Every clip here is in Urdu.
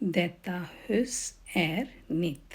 Detta hus är nytt.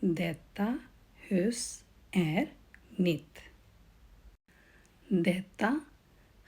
Detta hus är nytt. Detta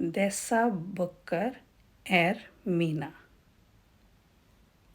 Dessa böcker är mina.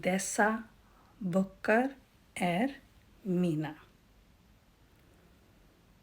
Dessa böcker är mina.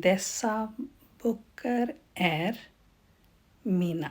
Dessa böcker är mina,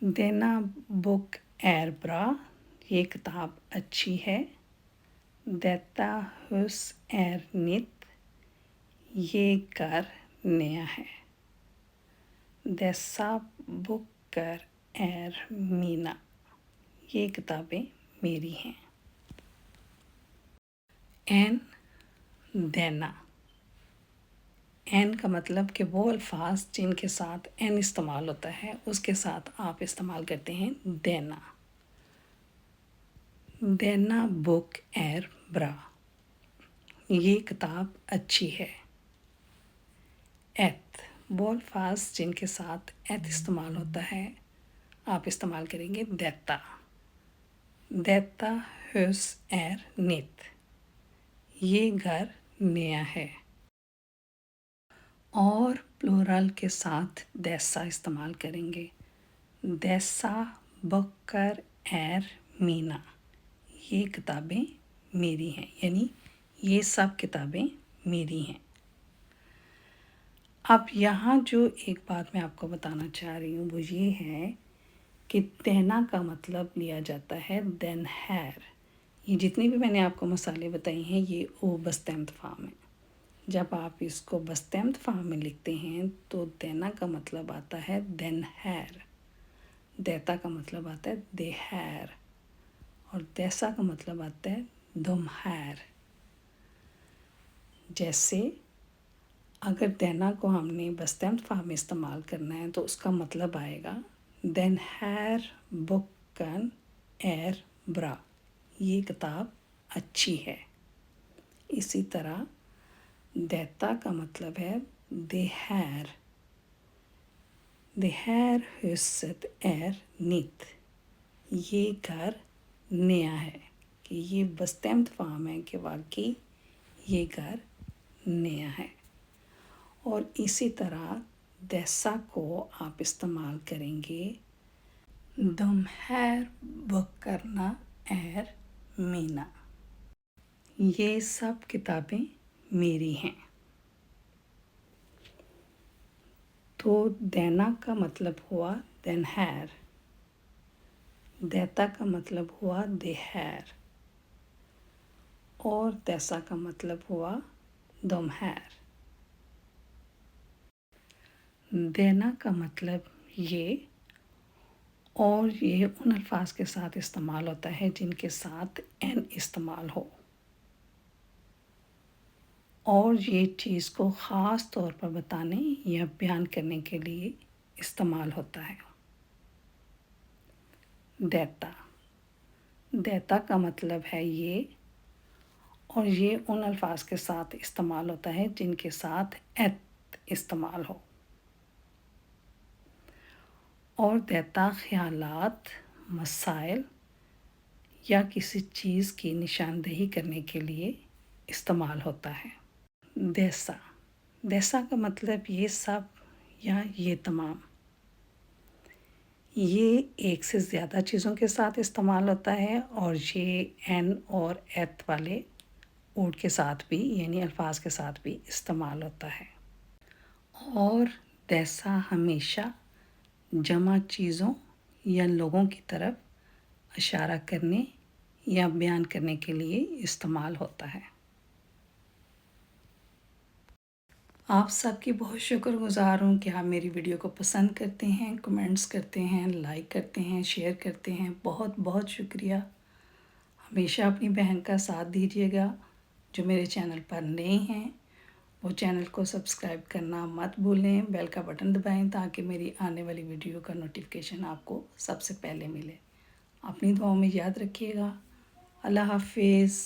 Denna bok är bra, یہ کتاب اچھی ہے. Dette hus nytt. یہ گھر نیا ہے. Dessa böcker mina. یہ کتابیں میری ہیں. En denna. این کا مطلب کہ وہ الفاظ جن کے ساتھ این استعمال ہوتا ہے اس کے ساتھ آپ استعمال کرتے ہیں دینا. دینا بک برا. یہ کتاب اچھی ہے. ایت وہ الفاظ جن کے ساتھ ایت استعمال ہوتا ہے آپ استعمال کریں گے دیتا. دیتا ہس نیت. یہ گھر نیا ہے. اور پلورل کے ساتھ دیسا استعمال کریں گے. دیسا بکر مینا. یہ کتابیں میری ہیں، یعنی یہ سب کتابیں میری ہیں. اب یہاں جو ایک بات میں آپ کو بتانا چاہ رہی ہوں وہ یہ ہے کہ دینا کا مطلب لیا جاتا ہے دین ہیر. یہ جتنی بھی میں نے آپ کو مثالیں بتائی ہیں یہ او بستمت فارم ہے. جب آپ اس کو بستمت فارم میں لکھتے ہیں تو دینا کا مطلب آتا ہے دین ہیر. دیتا کا مطلب آتا ہے دے ہیر. اور دیسا کا مطلب آتا ہے دم ہیر. جیسے اگر دینا کو ہم نے بستمت فارم میں استعمال کرنا ہے تو اس کا مطلب آئے گا دین ہیر بکن برا. یہ کتاب اچھی ہے. اسی طرح دیتا کا مطلب ہے دے ہیر. دے ہیر ہست نیت. یہ گھر نیا ہے. کہ یہ بستمت فارم ہے کہ واقعی یہ گھر نیا ہے. اور اسی طرح دیسا کو آپ استعمال کریں گے دم ہیر بکرنا مینا. یہ سب کتابیں میری ہیں. تو دینا کا مطلب ہوا دین ہیر. دیتا کا مطلب ہوا دے ہیر. اور دیسا کا مطلب ہوا دم ہیر. دینا کا مطلب یہ اور یہ ان الفاظ کے ساتھ استعمال ہوتا ہے جن کے ساتھ این استعمال ہو. اور یہ چیز کو خاص طور پر بتانے یا بیان کرنے کے لیے استعمال ہوتا ہے. دیتا. دیتا کا مطلب ہے یہ اور یہ ان الفاظ کے ساتھ استعمال ہوتا ہے جن کے ساتھ ایت استعمال ہو. اور دیتا خیالات، مسائل یا کسی چیز کی نشاندہی کرنے کے لیے استعمال ہوتا ہے. دیسا. دیسا کا مطلب یہ سب یا یہ تمام. یہ ایک سے زیادہ چیزوں کے ساتھ استعمال ہوتا ہے اور یہ این اور ایت والے اوڈ کے ساتھ بھی یعنی الفاظ کے ساتھ بھی استعمال ہوتا ہے. اور دیسا ہمیشہ جمع چیزوں یا لوگوں کی طرف اشارہ کرنے یا بیان کرنے کے لیے استعمال ہوتا ہے. آپ سب کی بہت شکر گزار ہوں کہ آپ میری ویڈیو کو پسند کرتے ہیں، کمنٹس کرتے ہیں، لائک کرتے ہیں، شیئر کرتے ہیں. بہت بہت شکریہ. ہمیشہ اپنی بہن کا ساتھ دیجیے گا. جو میرے چینل پر نئے ہیں وہ چینل کو سبسکرائب کرنا مت بھولیں. بیل کا بٹن دبائیں تاکہ میری آنے والی ویڈیو کا نوٹیفیکیشن آپ کو سب سے پہلے ملے. اپنی دعاؤں میں یاد رکھیے گا. اللہ حافظ.